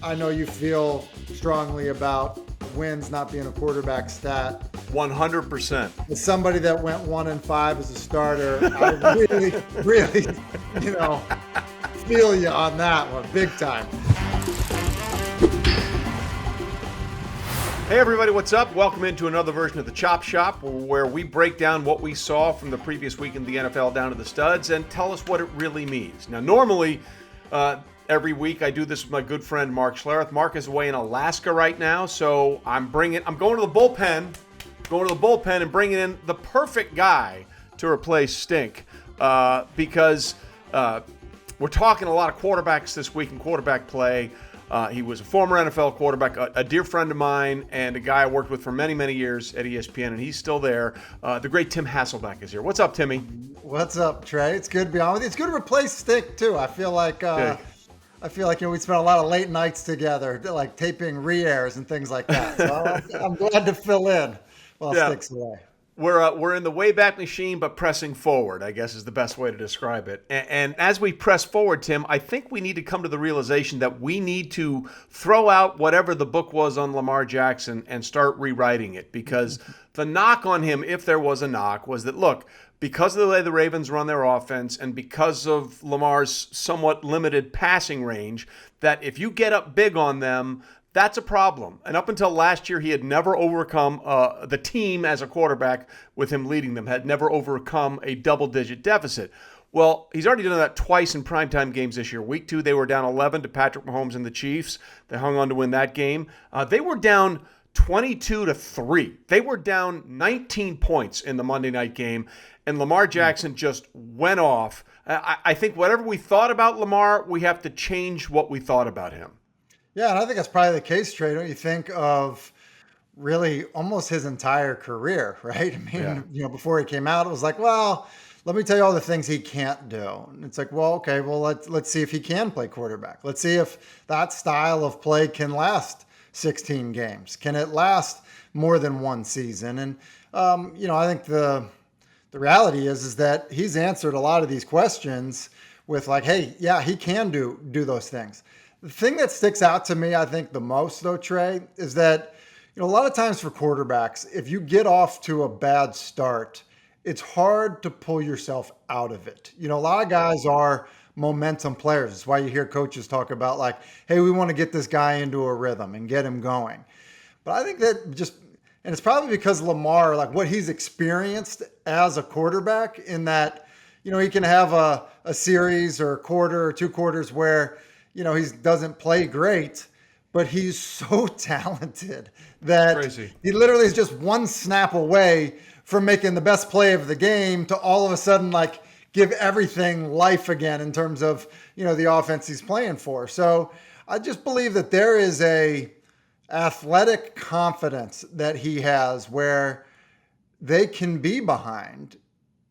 I know you feel strongly about wins not being a quarterback stat. 100%. As somebody that went 1-5 as a starter, I really, feel you on that one, big time. Hey everybody, what's up? Welcome into another version of the Chop Shop, where we break down what we saw from the previous week in the NFL down to the studs and tell us what it really means. Now, normally, every week I do this with my good friend Mark Schlereth. Mark is away in Alaska right now, so I'm going to the bullpen and bringing in the perfect guy to replace Stink, because we're talking a lot of quarterbacks this week in quarterback play. He was a former NFL quarterback, a dear friend of mine, and a guy I worked with for many, many years at ESPN, and he's still there. The great Tim Hasselbeck is here. What's up, Timmy? What's up, Trey? It's good to be on with you. It's good to replace Stick, too. I feel like we spent a lot of late nights together, like taping re-airs and things like that. So I'm glad to fill in while Stick's away. We're in the Wayback Machine, but pressing forward, I guess is the best way to describe it. And as we press forward, Tim, I think we need to come to the realization that we need to throw out whatever the book was on Lamar Jackson and start rewriting it. Because the knock on him, if there was a knock, was that, look, because of the way the Ravens run their offense and because of Lamar's somewhat limited passing range, that if you get up big on them, that's a problem. And up until last year, he had never overcome the team as a quarterback with him leading them, had never overcome a double-digit deficit. Well, he's already done that twice in primetime games this year. Week 2, they were down 11 to Patrick Mahomes and the Chiefs. They hung on to win that game. They were down 22-3. They were down 19 points in the Monday night game, and Lamar Jackson just went off. I think whatever we thought about Lamar, we have to change what we thought about him. Yeah, and I think that's probably the case, Trey. Don't you think of really almost his entire career, right? I mean, before he came out, it was like, well, let me tell you all the things he can't do. And it's like, well, okay, well, let's see if he can play quarterback. Let's see if that style of play can last 16 games. Can it last more than one season? And, I think the reality is that he's answered a lot of these questions with like, hey, yeah, he can do those things. The thing that sticks out to me, I think, the most, though, Trey, is that, a lot of times for quarterbacks, if you get off to a bad start, it's hard to pull yourself out of it. A lot of guys are momentum players. That's why you hear coaches talk about like, hey, we want to get this guy into a rhythm and get him going. But I think that and it's probably because Lamar, like what he's experienced as a quarterback in that, he can have a series or a quarter or 2 quarters where, he doesn't play great, but he's so talented that he literally is just one snap away from making the best play of the game to all of a sudden like give everything life again in terms of, the offense he's playing for. So I just believe that there is a athletic confidence that he has where they can be behind.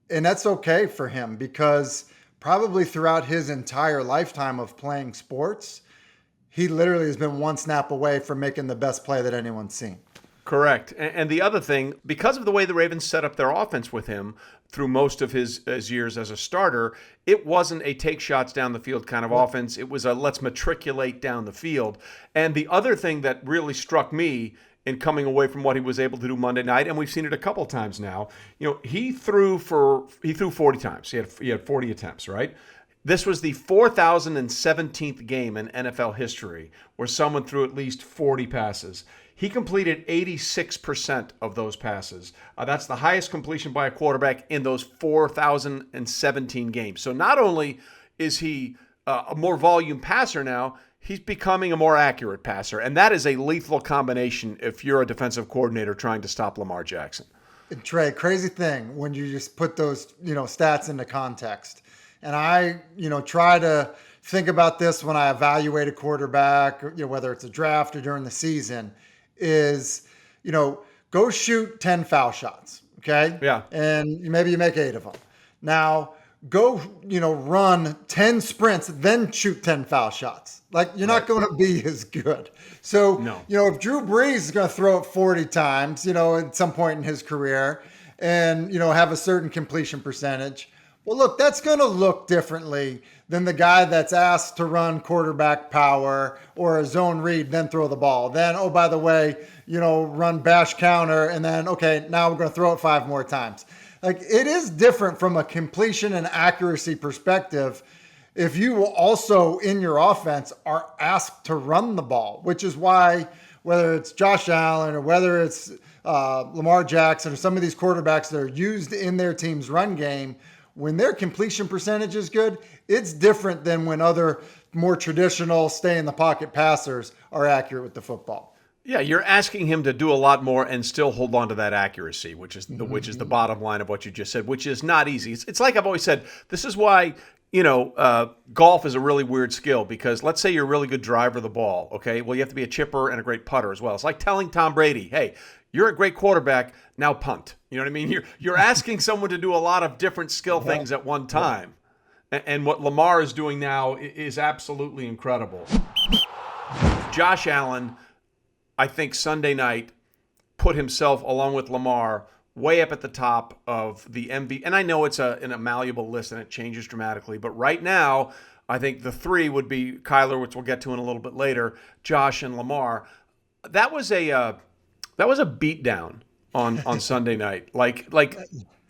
And that's okay for him because probably throughout his entire lifetime of playing sports, he literally has been one snap away from making the best play that anyone's seen. Correct. And the other thing, because of the way the Ravens set up their offense with him through most of his years as a starter, it wasn't a take shots down the field kind of offense. It was a let's matriculate down the field. And the other thing that really struck me in coming away from what he was able to do Monday night, and we've seen it a couple times now, he threw 40 times. He had 40 attempts, right? This was the 4,017th game in NFL history where someone threw at least 40 passes. He completed 86% of those passes. That's the highest completion by a quarterback in those 4,017 games. So not only is he a more volume passer now, he's becoming a more accurate passer. And that is a lethal combination if you're a defensive coordinator trying to stop Lamar Jackson. And Trey, crazy thing when you just put those, stats into context. And I, try to think about this when I evaluate a quarterback, whether it's a draft or during the season, is, go shoot 10 foul shots, okay? Yeah. And maybe you make 8 of them. Now, go, run 10 sprints, then shoot 10 foul shots. Like, you're not going to be as good. So, if Drew Brees is going to throw it 40 times, at some point in his career and, have a certain completion percentage, Well, look, that's going to look differently than the guy that's asked to run quarterback power or a zone read, then throw the ball. Then, oh, by the way, run bash counter, and then, okay, now we're going to throw it 5 more times. Like, it is different from a completion and accuracy perspective if you also in your offense are asked to run the ball, which is why whether it's Josh Allen or whether it's Lamar Jackson or some of these quarterbacks that are used in their team's run game, when their completion percentage is good, it's different than when other more traditional stay in the pocket passers are accurate with the football. Yeah, you're asking him to do a lot more and still hold on to that accuracy, which is the bottom line of what you just said, which is not easy. It's like I've always said. This is why golf is a really weird skill, because let's say you're a really good driver of the ball. Okay, well, you have to be a chipper and a great putter as well. It's like telling Tom Brady, "Hey, you're a great quarterback. Now punt." You know what I mean? You're asking someone to do a lot of different skill things at one time, and what Lamar is doing now is absolutely incredible. Josh Allen, I think Sunday night, put himself, along with Lamar, way up at the top of the MVP. And I know it's a malleable list and it changes dramatically, but right now, I think the 3 would be Kyler, which we'll get to in a little bit later, Josh, and Lamar. That was a beatdown on Sunday night.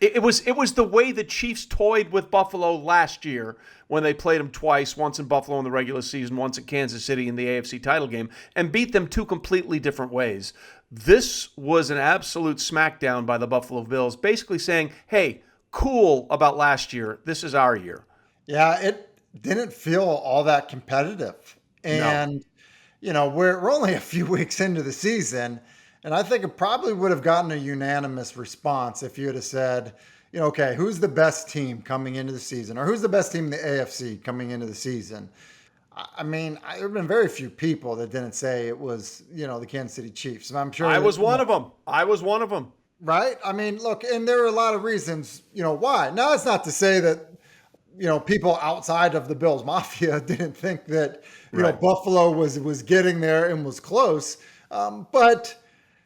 It was the way the Chiefs toyed with Buffalo last year when they played them twice, once in Buffalo in the regular season, once in Kansas City in the AFC title game, and beat them 2 completely different ways. This was an absolute smackdown by the Buffalo Bills, basically saying, hey, cool about last year. This is our year. Yeah, it didn't feel all that competitive. And, we're only a few weeks into the season, and I think it probably would have gotten a unanimous response if you had said, okay, who's the best team coming into the season? Or who's the best team in the AFC coming into the season? I mean, there have been very few people that didn't say it was, the Kansas City Chiefs. And I'm sure I was one of them. Right? I mean, look, and there are a lot of reasons, why. Now, it's not to say that, people outside of the Bills Mafia didn't think that, Buffalo was getting there and was close. But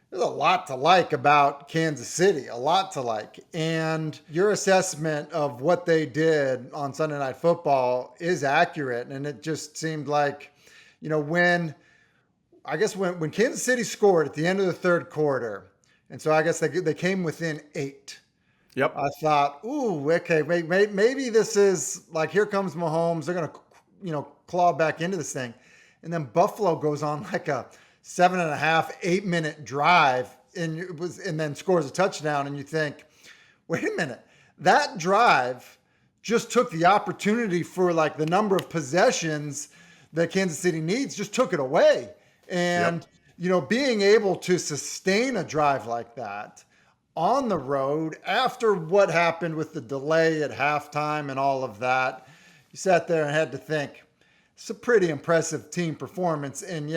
there's a lot to like about Kansas City, a lot to like. And your assessment of what they did on Sunday Night Football is accurate. And it just seemed like, when Kansas City scored at the end of the third quarter, and so I guess they came within 8. Yep. I thought, ooh, okay, maybe this is like, here comes Mahomes. They're going to, claw back into this thing. And then Buffalo goes on like a 7.5, 8-minute drive and then scores a touchdown. And you think, wait a minute, that drive just took the opportunity for like the number of possessions that Kansas City needs, just took it away. And, being able to sustain a drive like that on the road after what happened with the delay at halftime and all of that, you sat there and had to think, it's a pretty impressive team performance. And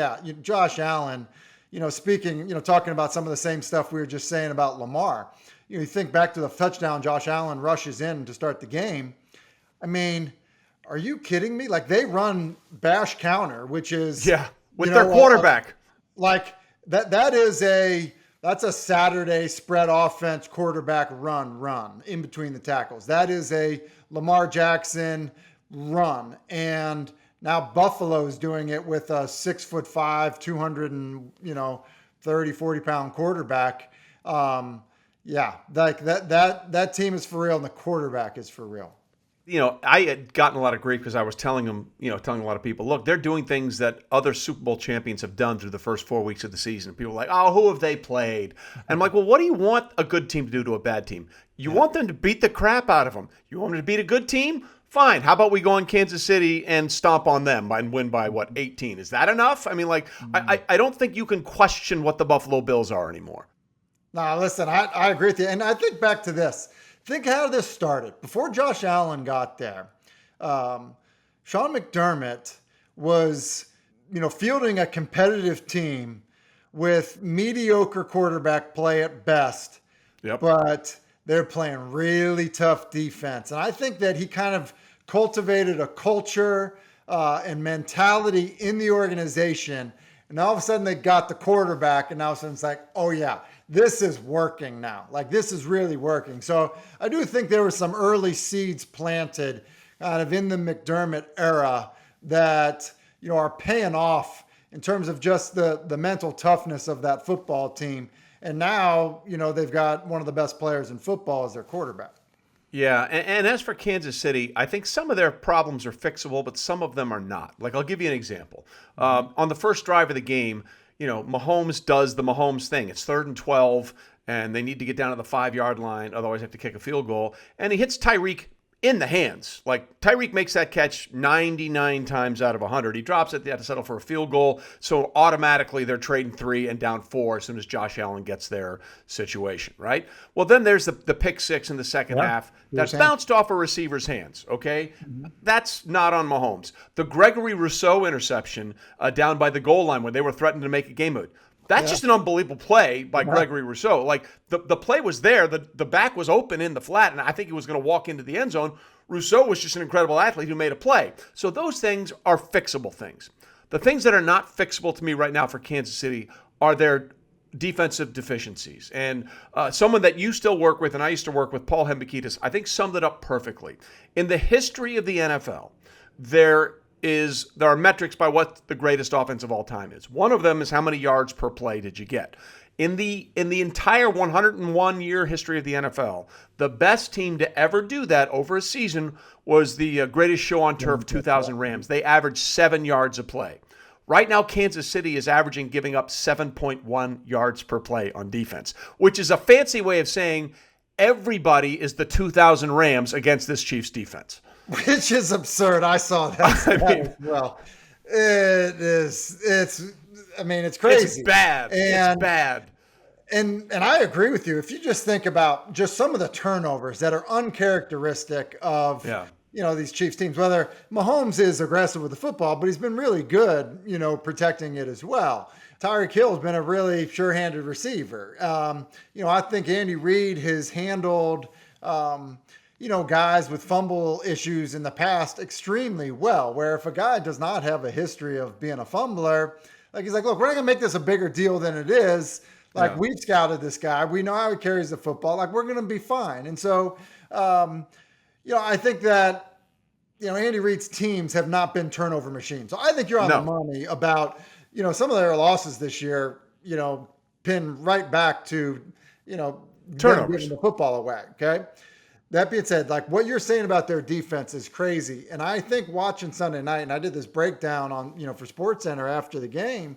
Josh Allen, talking about some of the same stuff we were just saying about Lamar. You think back to the touchdown Josh Allen rushes in to start the game. I mean, are you kidding me? Like, they run bash counter, which is with their quarterback. That's a Saturday spread offense quarterback run in between the tackles. That is a Lamar Jackson run. And now Buffalo's doing it with a 6'5", 40-pound quarterback. That team is for real, and the quarterback is for real. I had gotten a lot of grief because I was telling a lot of people, look, they're doing things that other Super Bowl champions have done through the first 4 weeks of the season. People are like, oh, who have they played? And I'm like, well, what do you want a good team to do to a bad team? You want them to beat the crap out of them. You want them to beat a good team? Fine. How about we go in Kansas City and stomp on them and win by, 18? Is that enough? I mean, I don't think you can question what the Buffalo Bills are anymore. No, listen, I agree with you. And I think back to this. Think how this started. Before Josh Allen got there, Sean McDermott was, fielding a competitive team with mediocre quarterback play at best. Yep. But they're playing really tough defense. And I think that he kind of cultivated a culture and mentality in the organization. And all of a sudden they got the quarterback, and now all of a sudden it's like, oh yeah, this is working now. Like this is really working. So I do think there were some early seeds planted kind of in the McDermott era that, are paying off in terms of just the mental toughness of that football team. And now, they've got one of the best players in football as their quarterback. Yeah, and as for Kansas City, I think some of their problems are fixable, but some of them are not. Like, I'll give you an example. On the first drive of the game, Mahomes does the Mahomes thing. It's 3rd and 12, and they need to get down to the 5-yard line, otherwise they have to kick a field goal. And he hits Tyreek in the hands. Like, Tyreek makes that catch 99 times out of 100. He drops it. They have to settle for a field goal. So automatically they're trading 3 and down 4 as soon as Josh Allen gets their situation, right? Well, then there's the pick 6 in the second half. That's bounced off a receiver's hands, okay? Mm-hmm. That's not on Mahomes. The Gregory Rousseau interception down by the goal line when they were threatening to make a game of it. That's just an unbelievable play by Gregory Rousseau. Like, the play was there. The back was open in the flat, and I think he was going to walk into the end zone. Rousseau was just an incredible athlete who made a play. So those things are fixable things. The things that are not fixable to me right now for Kansas City are their defensive deficiencies. And someone that you still work with, and I used to work with, Paul Hembekitis, I think summed it up perfectly. In the history of the NFL, there are metrics by what the greatest offense of all time is. One of them is how many yards per play did you get. In the entire 101-year history of the NFL, the best team to ever do that over a season was the Greatest Show on Turf 2000 Rams. They averaged 7 yards a play. Right now, Kansas City is averaging giving up 7.1 yards per play on defense, which is a fancy way of saying everybody is the 2000 Rams against this Chiefs defense. Which is absurd. I saw that as well. It's crazy. It's bad. It's bad. And I agree with you. If you just think about just some of the turnovers that are uncharacteristic of these Chiefs teams, whether Mahomes is aggressive with the football, but he's been really good, protecting it as well. Tyreek Hill has been a really sure-handed receiver. I think Andy Reid has handled guys with fumble issues in the past extremely well, where if a guy does not have a history of being a fumbler, like he's like, look, we're not going to make this a bigger deal than it is. Like, we've scouted this guy. We know how he carries the football. Like, we're going to be fine. And so, I think that, Andy Reid's teams have not been turnover machines. So I think you're on the money about, some of their losses this year, pin right back to, turnovers, giving the football away. Okay. That being said, like what you're saying about their defense is crazy. And I think watching Sunday night, and I did this breakdown on, for SportsCenter after the game,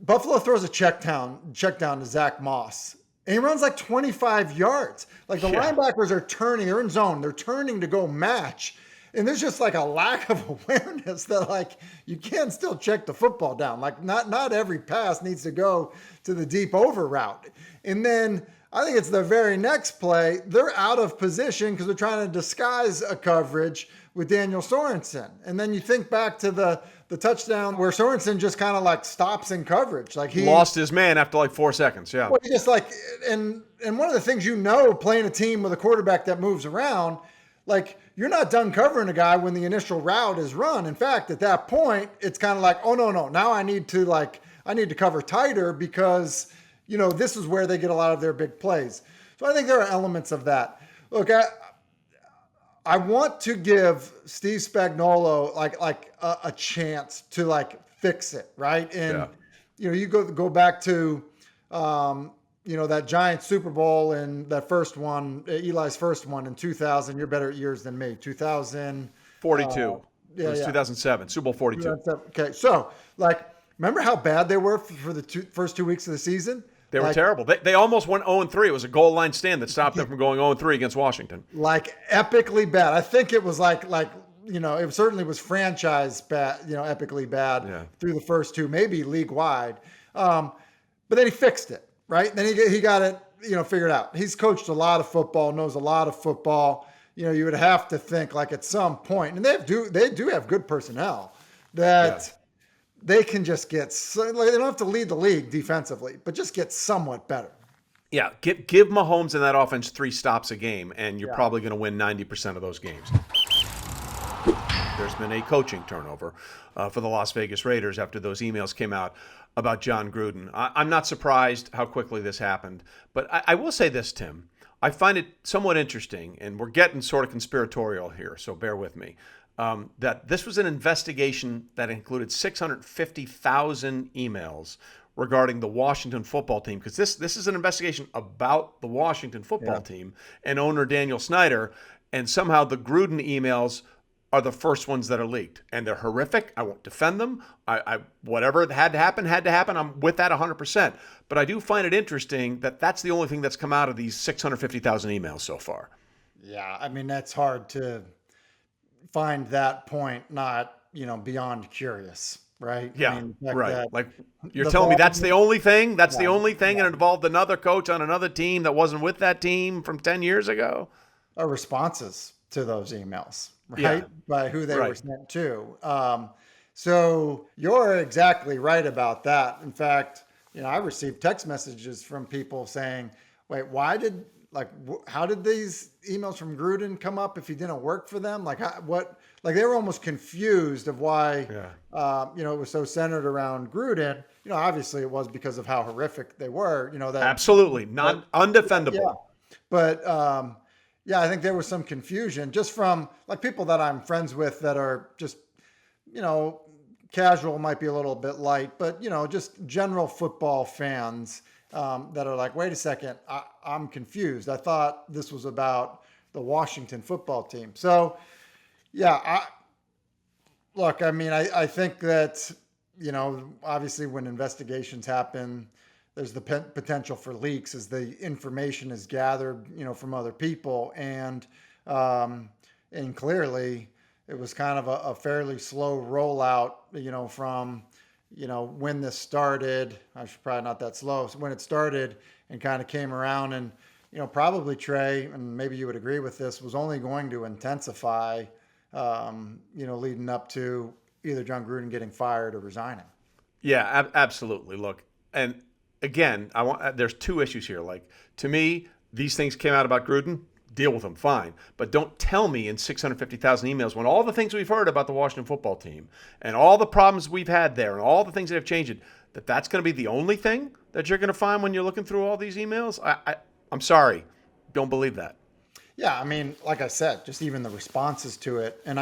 Buffalo throws a check down to Zach Moss. And he runs like 25 yards. Like the linebackers are turning, they're in zone, they're turning to go match. And there's just like a lack of awareness that like you can still check the football down. Like not every pass needs to go to the deep over route. And then I think it's the very next play, they're out of position because they're trying to disguise a coverage with Daniel Sorensen. And then you think back to the touchdown where Sorensen just kind of like stops in coverage. Like he lost his man after like 4 seconds. Yeah. Well, he just like, and one of the things, playing a team with a quarterback that moves around, like you're not done covering a guy when the initial route is run. In fact, at that point, it's kind of like, oh no, now I need to cover tighter because, this is where they get a lot of their big plays. So I think there are elements of that. Look, I want to give Steve Spagnuolo like a chance to like fix it, right? And you go back to that Giants Super Bowl and that first one, Eli's first one in 2000. You're better at years than me. 2042. It was 2007. Super Bowl 42. Okay, so like, remember how bad they were for the first 2 weeks of the season? They were terrible. They almost went 0-3. It was a goal line stand that stopped them from going 0-3 against Washington. Like epically bad. I think it was like it certainly was franchise bad, epically bad through the first two, maybe league wide. But then he fixed it, right? Then he got it, figured out. He's coached a lot of football, knows a lot of football. You would have to think like at some point, and they do have good personnel that. They can just get, they don't have to lead the league defensively, but just get somewhat better. Yeah, give Mahomes and that offense 3 stops a game, and you're probably going to win 90% of those games. there's been a coaching turnover for the Las Vegas Raiders after those emails came out about Jon Gruden. I'm not surprised how quickly this happened, but I will say this, Tim. I find it somewhat interesting, and we're getting sort of conspiratorial here, so bear with me, that this was an investigation that included 650,000 emails regarding the Washington football team, because this is an investigation about the Washington football team and owner Daniel Snyder, and somehow the Gruden emails are the first ones that are leaked, and they're horrific. I won't defend them. I whatever had to happen. I'm with that 100%. But I do find it interesting that that's the only thing that's come out of these 650,000 emails so far. Yeah, I mean, that's hard to find that point not, beyond curious, right? Yeah, I mean, right. Like you're telling me that's the only thing? That's the only thing, and it involved another coach on another team that wasn't with that team from 10 years ago? Are responses to those emails, right? Yeah. By who they were sent to. So you're exactly right about that. In fact, I received text messages from people saying, wait, how did these emails from Gruden come up if he didn't work for them? Like they were almost confused of why, it was so centered around Gruden. Obviously it was because of how horrific they were, that absolutely undefendable. Yeah. But, I think there was some confusion just from like people that I'm friends with that are just, casual might be a little bit light, but, just general football fans that are like, wait a second, I'm confused. I thought this was about the Washington football team. So, I think that, obviously when investigations happen, there's the potential for leaks as the information is gathered, from other people. And clearly it was kind of a fairly slow rollout, from, when this started. I should probably not that slow. So when it started and kind of came around and, probably Trey, and maybe you would agree with this, was only going to intensify, leading up to either Jon Gruden getting fired or resigning. Yeah, absolutely. Look, and again, there's two issues here. Like, to me, these things came out about Gruden, deal with them, fine. But don't tell me in 650,000 emails when all the things we've heard about the Washington football team and all the problems we've had there and all the things that have changed, that's going to be the only thing that you're going to find when you're looking through all these emails. I'm sorry. Don't believe that. Yeah, I mean, like I said, just even the responses to it. And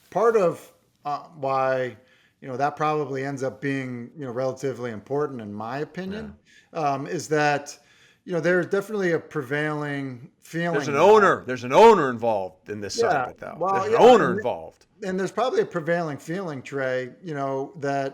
part of why, that probably ends up being, relatively important in my opinion, is that, there's definitely a prevailing feeling. There's an owner involved in this side of it, though. Well, there's an owner involved. And there's probably a prevailing feeling, Trey, that,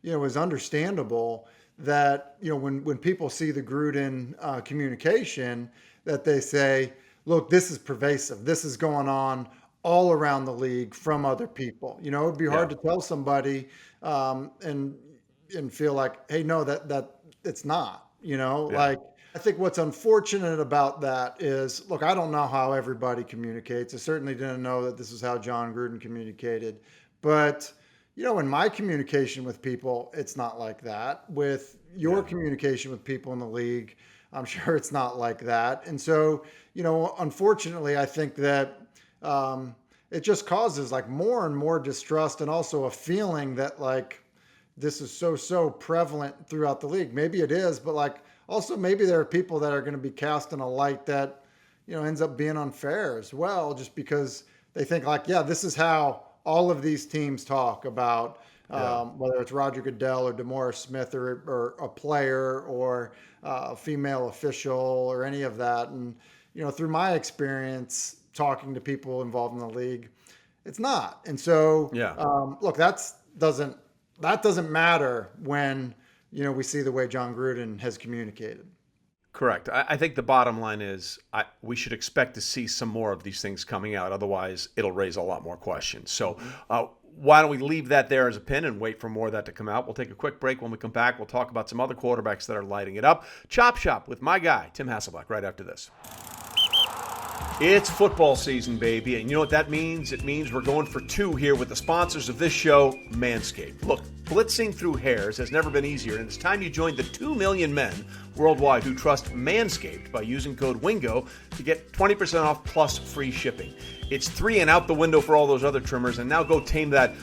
is understandable that, when people see the Gruden communication, that they say, look, this is pervasive. This is going on all around the league from other people. It'd be hard to tell somebody and feel like, hey, no, that it's not, like, I think what's unfortunate about that is, look, I don't know how everybody communicates. I certainly didn't know that this is how Jon Gruden communicated, but in my communication with people, it's not like that. With your communication with people in the league, I'm sure it's not like that. And so, unfortunately, I think that it just causes like more and more distrust and also a feeling that like this is so prevalent throughout the league. Maybe it is, but like also maybe there are people that are going to be cast in a light that, ends up being unfair as well, just because they think like, this is how all of these teams talk about whether it's Roger Goodell or DeMaurice Smith or a player or a female official or any of that. And, through my experience talking to people involved in the league, it's not. And so, look, that doesn't matter when, we see the way Jon Gruden has communicated. Correct. I think the bottom line is we should expect to see some more of these things coming out. Otherwise, it'll raise a lot more questions. So why don't we leave that there as a pin and wait for more of that to come out? We'll take a quick break. When we come back, we'll talk about some other quarterbacks that are lighting it up. Chop Shop with my guy, Tim Hasselbeck, right after this. It's football season, baby. And you know what that means? It means we're going for two here with the sponsors of this show, Manscaped. Look, Blitzing through hairs has never been easier, and it's time you joined the 2 million men worldwide who trust Manscaped by using code WINGO to get 20% off plus free shipping. It's 3 and out the window for all those other trimmers, and now go tame that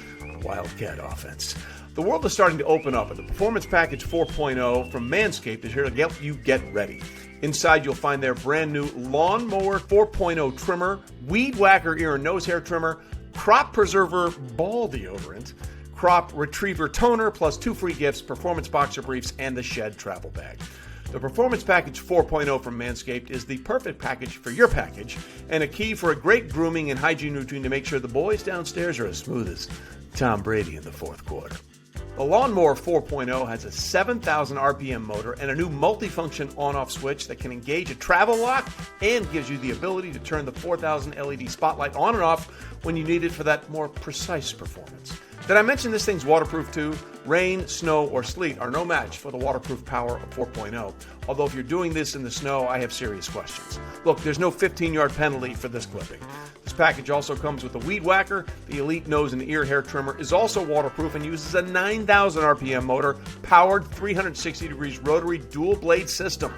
Wildcat offense. The world is starting to open up, and the Performance Package 4.0 from Manscaped is here to help you get ready. Inside, you'll find their brand new Lawnmower 4.0 trimmer, Weed Whacker ear and nose hair trimmer, Crop Preserver ball deodorant, Crop Retriever toner, plus 2 free gifts, Performance Boxer Briefs, and the Shed travel bag. The Performance Package 4.0 from Manscaped is the perfect package for your package, and a key for a great grooming and hygiene routine to make sure the boys downstairs are as smooth as Tom Brady in the fourth quarter. The Lawnmower 4.0 has a 7,000 RPM motor and a new multifunction on-off switch that can engage a travel lock and gives you the ability to turn the 4,000 LED spotlight on and off when you need it for that more precise performance. Did I mention this thing's waterproof too? Rain, snow, or sleet are no match for the waterproof power of 4.0. Although if you're doing this in the snow, I have serious questions. Look, there's no 15-yard penalty for this clipping. This package also comes with a Weed Whacker. The Elite Nose and Ear Hair Trimmer is also waterproof and uses a 9,000 RPM motor, powered 360 degrees rotary dual blade system.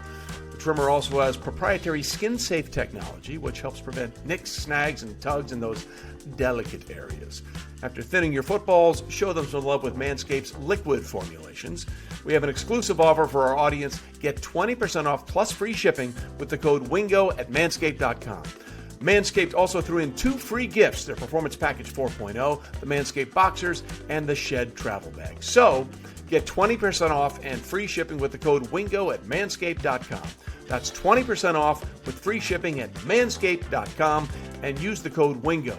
The trimmer also has proprietary skin-safe technology, which helps prevent nicks, snags, and tugs in those delicate areas. After thinning your footballs, show them some love with Manscaped's liquid formulations. We have an exclusive offer for our audience. Get 20% off plus free shipping with the code WINGO at manscaped.com. Manscaped also threw in 2 free gifts, their Performance Package 4.0, the Manscaped Boxers, and the Shed travel bag. So, get 20% off and free shipping with the code WINGO at manscaped.com. That's 20% off with free shipping at manscaped.com and use the code WINGO.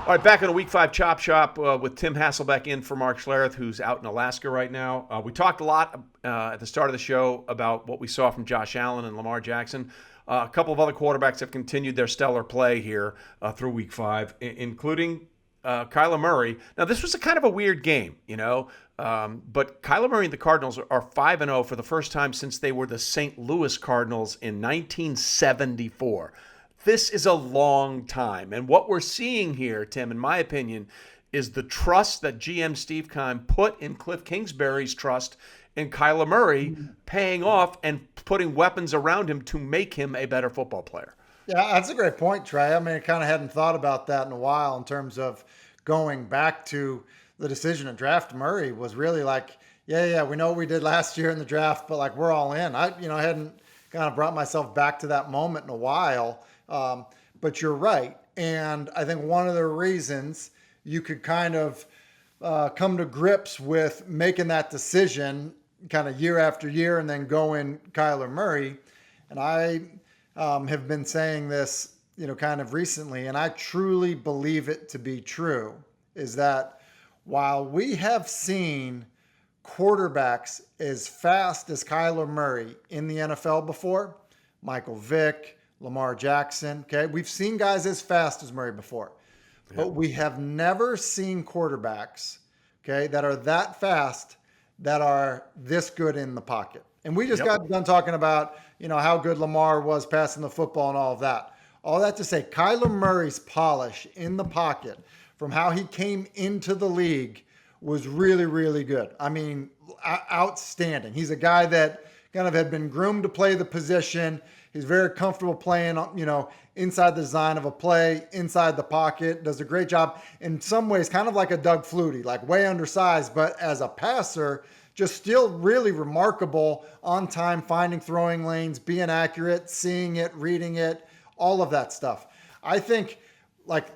All right, back on a Week 5 Chop Shop with Tim Hasselbeck in for Mark Schlereth, who's out in Alaska right now. We talked a lot at the start of the show about what we saw from Josh Allen and Lamar Jackson. A couple of other quarterbacks have continued their stellar play here through Week 5, including Kyler Murray. Now, this was a kind of a weird game, but Kyler Murray and the Cardinals are 5-0 for the first time since they were the St. Louis Cardinals in 1974. This is a long time. And what we're seeing here, Tim, in my opinion, is the trust that GM Steve Keim put in Cliff Kingsbury's trust in Kyler Murray paying off and putting weapons around him to make him a better football player. Yeah, that's a great point, Trey. I mean, I kind of hadn't thought about that in a while in terms of going back to the decision to draft Murray was really like, yeah, we know what we did last year in the draft, but like we're all in. I hadn't kind of brought myself back to that moment in a while. But you're right. And I think one of the reasons you could kind of come to grips with making that decision kind of year after year and then going Kyler Murray. And I have been saying this, kind of recently, and I truly believe it to be true, is that while we have seen quarterbacks as fast as Kyler Murray in the NFL before, Michael Vick, Lamar Jackson, okay? We've seen guys as fast as Murray before, but we have never seen quarterbacks, okay, that are that fast that are this good in the pocket. And we just got done talking about, how good Lamar was passing the football and all of that. All that to say, Kyler Murray's polish in the pocket from how he came into the league was really, really good. I mean, outstanding. He's a guy that kind of had been groomed to play the position. He's very comfortable playing, inside the design of a play, inside the pocket, does a great job. In some ways, kind of like a Doug Flutie, like way undersized, but as a passer, just still really remarkable on time, finding throwing lanes, being accurate, seeing it, reading it, all of that stuff. I think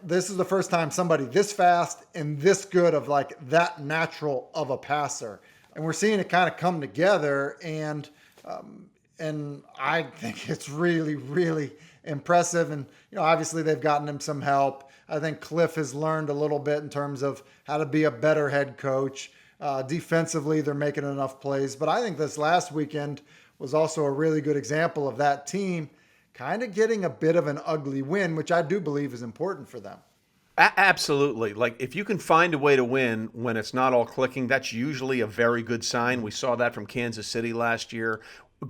this is the first time somebody this fast and this good of that natural of a passer. And we're seeing it kind of come together, and I think it's really, really impressive. And, obviously they've gotten him some help. I think Cliff has learned a little bit in terms of how to be a better head coach. Defensively, they're making enough plays. But I think this last weekend was also a really good example of that team kind of getting a bit of an ugly win, which I do believe is important for them. Absolutely. If you can find a way to win when it's not all clicking, that's usually a very good sign. We saw that from Kansas City last year.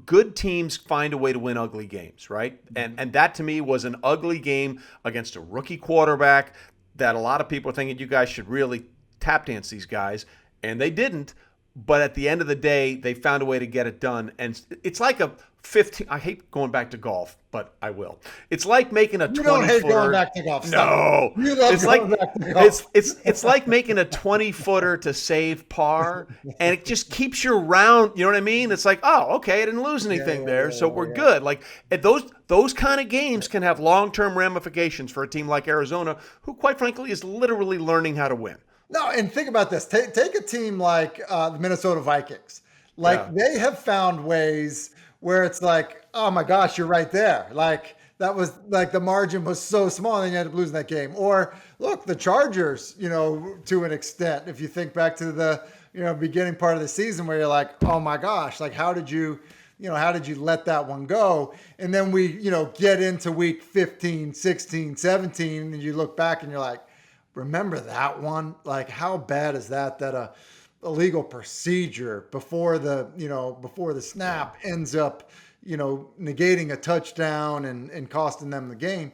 Good teams find a way to win ugly games, right? And that to me was an ugly game against a rookie quarterback that a lot of people are thinking you guys should really tap dance these guys, and they didn't. But at the end of the day, they found a way to get it done. And it's like a 15. I hate going back to golf, but I will. It's like making a 20 You don't hate footer. going back to golf. No, you love it's going like back to golf. it's like making a 20 footer to save par, and it just keeps you around. You know what I mean? It's like, oh, okay, I didn't lose anything there, so we're good. Like those kind of games can have long-term ramifications for a team like Arizona, who, quite frankly, is literally learning how to win. No, and think about this. Take a team like the Minnesota Vikings. Like they have found ways where it's like, oh my gosh, you're right there. Like that was like the margin was so small and you end up losing that game. Or look, the Chargers, to an extent, if you think back to the, beginning part of the season where you're like, oh my gosh, like how did you let that one go? And then we, get into week 15, 16, 17, and you look back and you're like, remember that one? Like, how bad is that a illegal procedure before the snap ends up, negating a touchdown and costing them the game?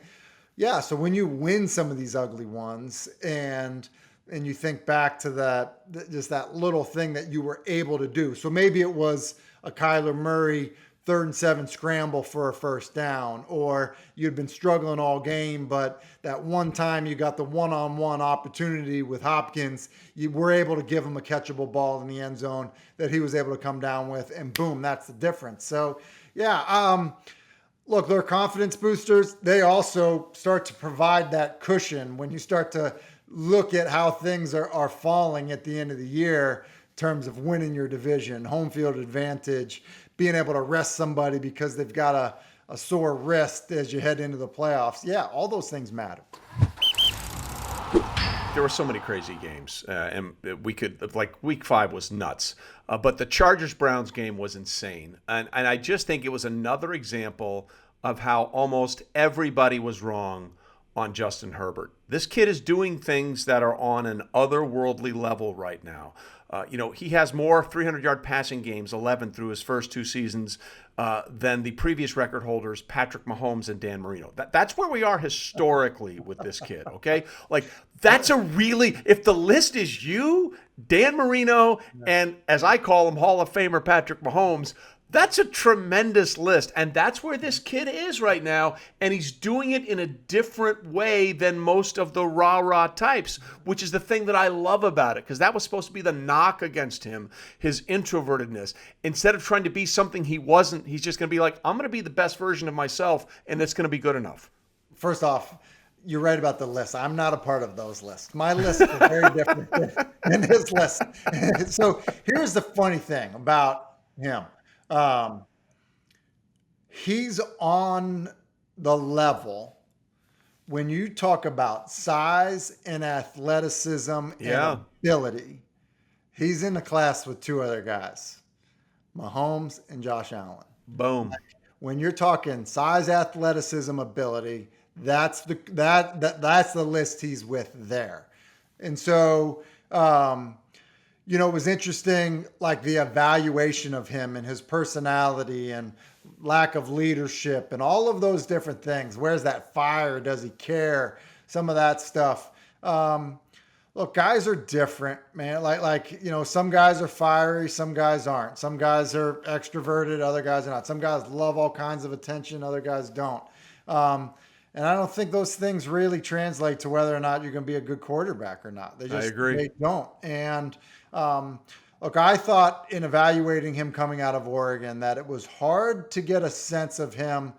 Yeah. So when you win some of these ugly ones and you think back to that little thing that you were able to do. So maybe it was a Kyler Murray 3rd and 7 scramble for a first down, or you'd been struggling all game, but that one time you got the one-on-one opportunity with Hopkins, you were able to give him a catchable ball in the end zone that he was able to come down with, and boom, that's the difference. So, look, they're confidence boosters. They also start to provide that cushion when you start to look at how things are falling at the end of the year in terms of winning your division, home field advantage, being able to rest somebody because they've got a sore wrist as you head into the playoffs. Yeah, all those things matter. There were so many crazy games, and we could, like, week 5 was nuts. But the Chargers-Browns game was insane. And I just think it was another example of how almost everybody was wrong on Justin Herbert. This kid is doing things that are on an otherworldly level right now. He has more 300-yard passing games, 11 through his first 2 seasons, than the previous record holders, Patrick Mahomes and Dan Marino. That's where we are historically with this kid, okay? Like, that's if the list is you, Dan Marino, and as I call him, Hall of Famer Patrick Mahomes, that's a tremendous list, and that's where this kid is right now, and he's doing it in a different way than most of the rah-rah types, which is the thing that I love about it, because that was supposed to be the knock against him, his introvertedness. Instead of trying to be something he wasn't, he's just going to be like, I'm going to be the best version of myself, and it's going to be good enough. First off, you're right about the list. I'm not a part of those lists. My lists are very different than his list. So here's the funny thing about him. He's on the level when you talk about size and athleticism and ability. He's in the class with 2 other guys, Mahomes and Josh Allen. Boom. When you're talking size, athleticism, ability, that's the list he's with there. And so, it was interesting, like the evaluation of him and his personality and lack of leadership and all of those different things. Where's that fire? Does he care? Some of that stuff. Look, guys are different, man. Some guys are fiery, some guys aren't. Some guys are extroverted, other guys are not. Some guys love all kinds of attention, other guys don't. And I don't think those things really translate to whether or not you're going to be a good quarterback or not. I agree. They don't. And look, I thought in evaluating him coming out of Oregon that it was hard to get a sense of him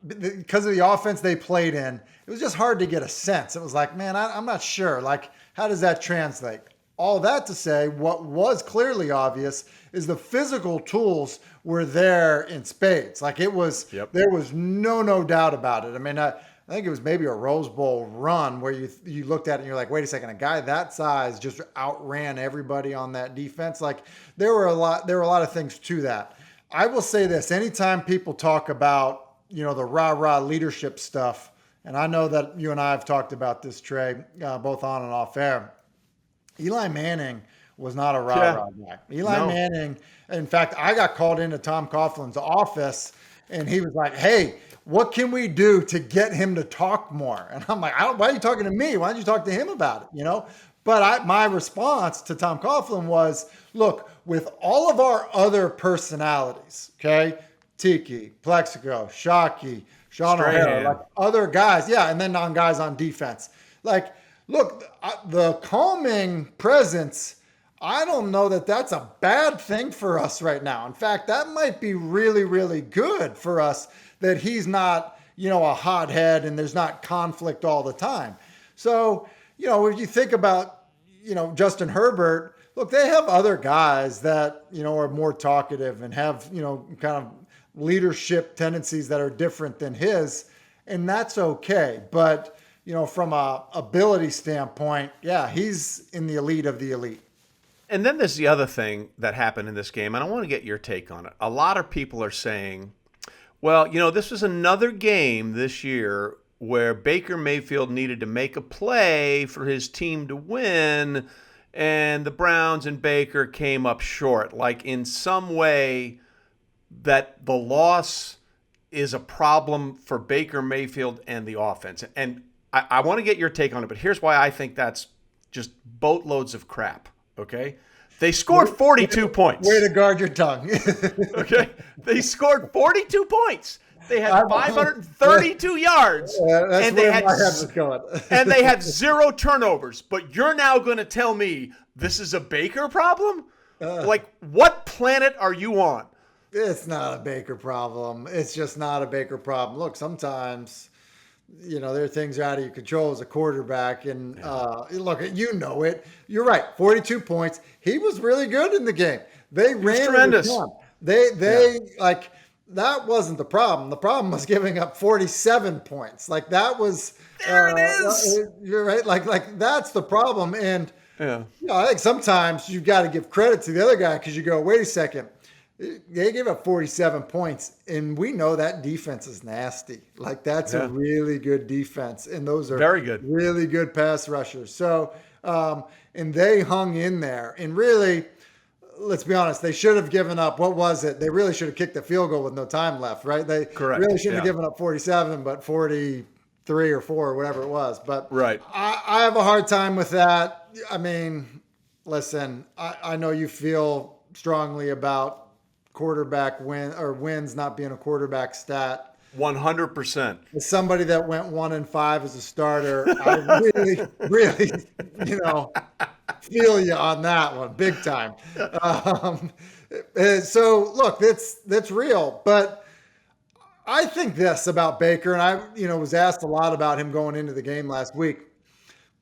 because of the offense they played in. It was just hard to get a sense. It was like, man, I'm not sure. Like, how does that translate? All that to say, what was clearly obvious is the physical tools were there in spades. Like there was no doubt about it. I mean, I think it was maybe a Rose Bowl run where you looked at it and you're like, wait a second, a guy that size just outran everybody on that defense. Like there were a lot of things to that. I will say this, anytime people talk about, the rah-rah leadership stuff, and I know that you and I have talked about this, Trey, both on and off air. Eli Manning was not a rah-rah guy. Eli Manning, in fact, I got called into Tom Coughlin's office, and he was like, hey, what can we do to get him to talk more? And I'm like, why are you talking to me? Why don't you talk to him about it, But my response to Tom Coughlin was, look, with all of our other personalities, okay, Tiki, Plexico, Shockey, Sean O'Hara, like other guys, yeah, and then on guys on defense. Like, look, the calming presence, I don't know that that's a bad thing for us right now. In fact, that might be really, really good for us that he's not, a hothead and there's not conflict all the time. So, if you think about, Justin Herbert, look, they have other guys that, are more talkative and have, kind of leadership tendencies that are different than his, and that's okay. But, from a ability standpoint, yeah, he's in the elite of the elite. And then there's the other thing that happened in this game, and I want to get your take on it. A lot of people are saying, well, this was another game this year where Baker Mayfield needed to make a play for his team to win, and the Browns and Baker came up short. Like in some way that the loss is a problem for Baker Mayfield and the offense. And I want to get your take on it, but here's why I think that's just boatloads of crap, okay? They scored 42 points. Way to guard your tongue. Okay? They scored 42 points. They had 532 yards, and they had 0 turnovers. But you're now going to tell me this is a Baker problem? Like, what planet are you on? It's not a Baker problem. It's just not a Baker problem. Look, sometimes, there are things out of your control as a quarterback. And look, it. You're right. 42 points. He was really good in the game. They ran tremendous. That wasn't the problem. The problem was giving up 47 points. Like that was. There it is. You're right. Like that's the problem. And I think sometimes you've got to give credit to the other guy because you go, wait a second. They gave up 47 points, and we know that defense is nasty. Like that's a really good defense, and those are very good, really good pass rushers. So, and they hung in there. And really, let's be honest, they should have given up. What was it? They really should have kicked the field goal with no time left, right? They really shouldn't have given up 47, but 43 or 4 or whatever it was. But I have a hard time with that. I mean, listen, I know you feel strongly about quarterback wins not being a quarterback stat. 100%. As somebody that went 1-5 as a starter, I really, really, feel you on that one, big time. So look, that's real. But I think this about Baker, and I, was asked a lot about him going into the game last week.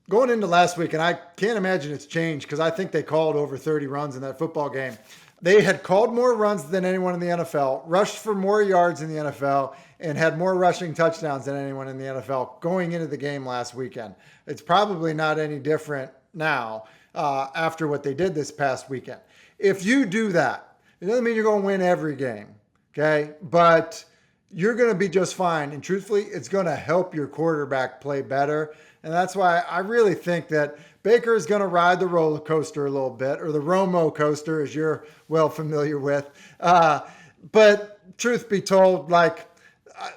Going into last week, and I can't imagine it's changed because I think they called over 30 runs in that football game. They had called more runs than anyone in the NFL, rushed for more yards in the NFL, and had more rushing touchdowns than anyone in the NFL going into the game last weekend. It's probably not any different now after what they did this past weekend. If you do that, it doesn't mean you're going to win every game, okay? But you're going to be just fine. And truthfully, it's going to help your quarterback play better. And that's why I really think that Baker is going to ride the roller coaster a little bit, or the Romo coaster, as you're well familiar with. But truth be told, like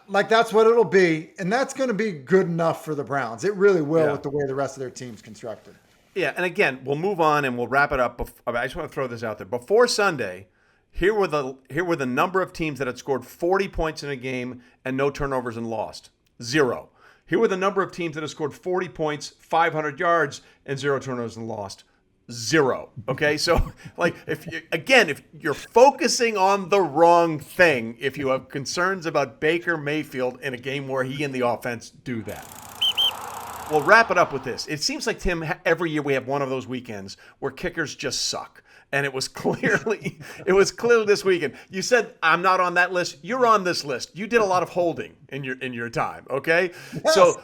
that's what it'll be. And that's going to be good enough for the Browns. It really will with the way the rest of their team's constructed. Yeah, and again, we'll move on and we'll wrap it up. I just want to throw this out there. Before Sunday, here were the number of teams that had scored 40 points in a game and no turnovers and lost. 0. Here were the number of teams that have scored 40 points, 500 yards, and 0 turnovers and lost. 0. Okay, so if you're focusing on the wrong thing, if you have concerns about Baker Mayfield in a game where he and the offense do that. We'll wrap it up with this. It seems like, Tim, every year we have one of those weekends where kickers just suck. And it was clearly this weekend. You said, I'm not on that list. You're on this list. You did a lot of holding in your time, okay? Yes. So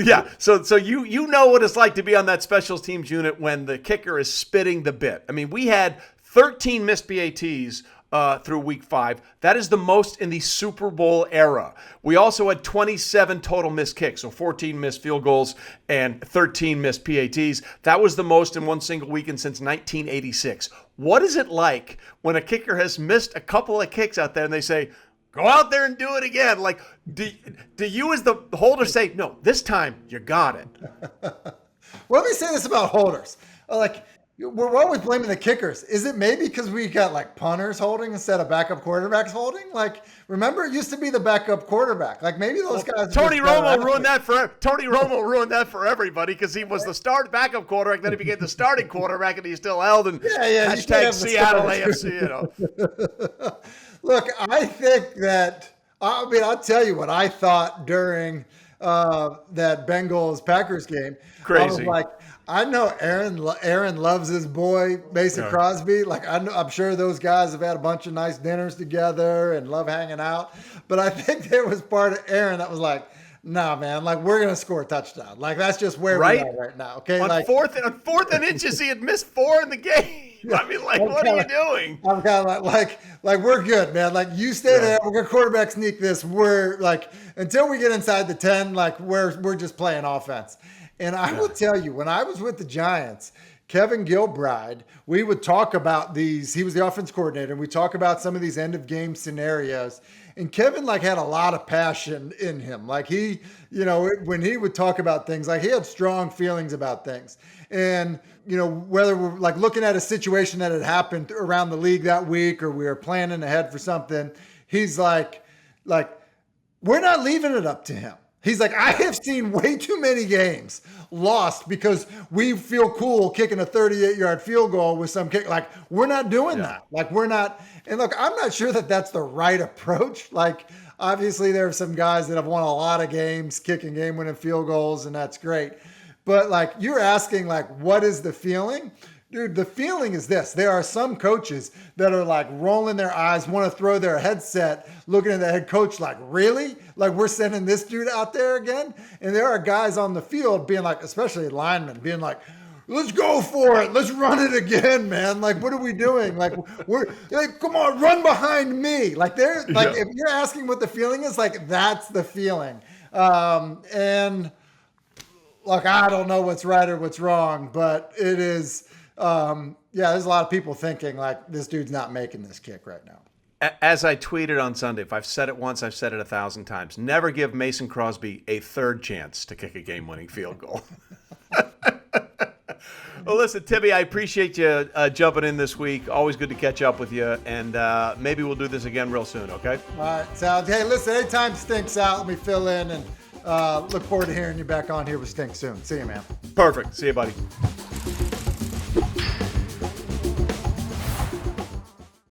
yeah. So you know what it's like to be on that special teams unit when the kicker is spitting the bit. I mean, we had 13 missed PATs through week 5. That is the most in the Super Bowl era. We also had 27 total missed kicks, so 14 missed field goals and 13 missed PATs. That was the most in one single weekend since 1986. What is it like when a kicker has missed a couple of kicks out there and they say, go out there and do it again? Like, do you as the holder say, no, this time you got it? Well, let me say this about holders. Like, we're always blaming the kickers. Is it maybe because we got like punters holding instead of backup quarterbacks holding? Like, remember, it used to be the backup quarterback. Like, maybe those guys. Tony Romo ruined that for everybody because he was the backup quarterback. Then he became the starting quarterback, and he still held. And hashtag Seattle AFC. You know. Look, I think that. I mean, I'll tell you what I thought during that Bengals Packers game. Crazy. I was like, I know Aaron loves his boy Mason Crosby. Like, I'm sure those guys have had a bunch of nice dinners together and love hanging out. But I think there was part of Aaron that was like, nah, man, like, we're gonna score a touchdown. Like, that's just where we are right now. Okay, on like fourth and inches, he had missed 4 in the game. I mean, like, what are you doing? I'm kind of like we're good, man. Like, you stay there. We're gonna quarterback sneak this. We're like, until we get inside the 10, like, we're just playing offense. And I will tell you, when I was with the Giants, Kevin Gilbride, we would talk about these. He was the offense coordinator, and we talk about some of these end of game scenarios. And Kevin like had a lot of passion in him. Like, he, you know, when he would talk about things, like, he had strong feelings about things. And, you know, whether we're like looking at a situation that had happened around the league that week, or we were planning ahead for something, he's like, we're not leaving it up to him. He's like, I have seen way too many games lost because we feel cool kicking a 38-yard field goal with some kick. Like, we're not doing that. Like, we're not. And look, I'm not sure that that's the right approach. Like, obviously there are some guys that have won a lot of games kicking game-winning field goals, and that's great. But like, you're asking, like, what is the feeling? Dude, the feeling is this. There are some coaches that are like rolling their eyes, want to throw their headset, looking at the head coach like, really? Like, we're sending this dude out there again? And there are guys on the field being like, especially linemen, being like, let's go for it. Let's run it again, man. Like, what are we doing? Like, we're like, come on, run behind me. Like, they're like, if you're asking what the feeling is, like, that's the feeling. And look, I don't know what's right or what's wrong, but it is, there's a lot of people thinking like, this dude's not making this kick right now. As I tweeted on Sunday, if I've said it once, I've said it 1,000 times. Never give Mason Crosby a third chance to kick a game-winning field goal. Well, listen, Timmy, I appreciate you jumping in this week. Always good to catch up with you, and maybe we'll do this again real soon, okay? All right, sounds. Hey, listen, anytime Stink's out, let me fill in, and look forward to hearing you back on here with Stink soon. See you, man. Perfect. See you, buddy.